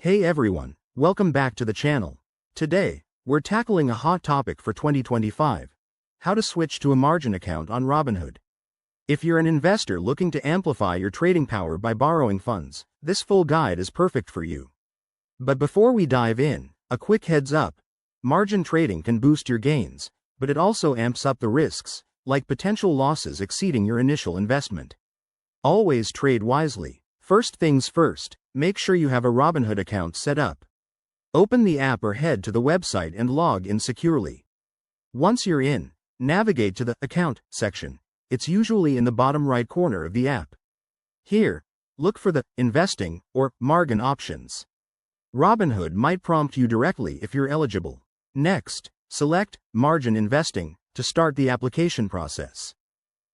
Hey everyone, welcome back to the channel. Today, we're tackling a hot topic for 2025: how to switch to a margin account on Robinhood. If you're an investor looking to amplify your trading power by borrowing funds, this full guide is perfect for you. But before we dive in, a quick heads up: margin trading can boost your gains, but it also amps up the risks, like potential losses exceeding your initial investment. Always trade wisely. First things first, make sure you have a Robinhood account set up. Open the app or head to the website and log in securely. Once you're in, navigate to the Account section. It's usually in the bottom right corner of the app. Here, look for the Investing or Margin options. Robinhood might prompt you directly if you're eligible. Next, select Margin Investing to start the application process.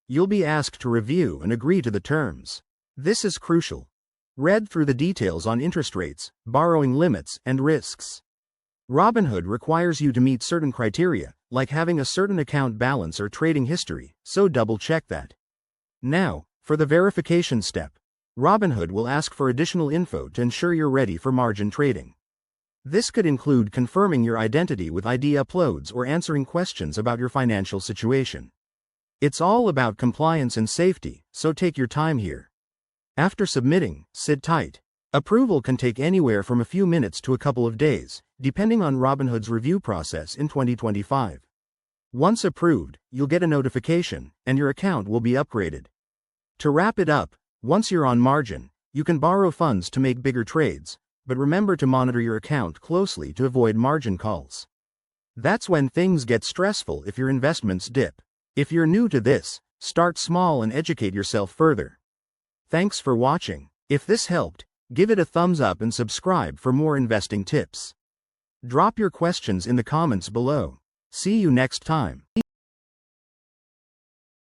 You'll be asked to review and agree to the terms. This is crucial. Read through the details on interest rates, borrowing limits, and risks. Robinhood requires you to meet certain criteria, like having a certain account balance or trading history, so double-check that. Now, for the verification step. Robinhood will ask for additional info to ensure you're ready for margin trading. This could include confirming your identity with ID uploads or answering questions about your financial situation. It's all about compliance and safety, so take your time here. After submitting, sit tight. Approval can take anywhere from a few minutes to a couple of days, depending on Robinhood's review process in 2025. Once approved, you'll get a notification, and your account will be upgraded. To wrap it up, once you're on margin, you can borrow funds to make bigger trades, but remember to monitor your account closely to avoid margin calls. That's when things get stressful if your investments dip. If you're new to this, start small and educate yourself further. Thanks for watching. If this helped, give it a thumbs up and subscribe for more investing tips. Drop your questions in the comments below. See you next time.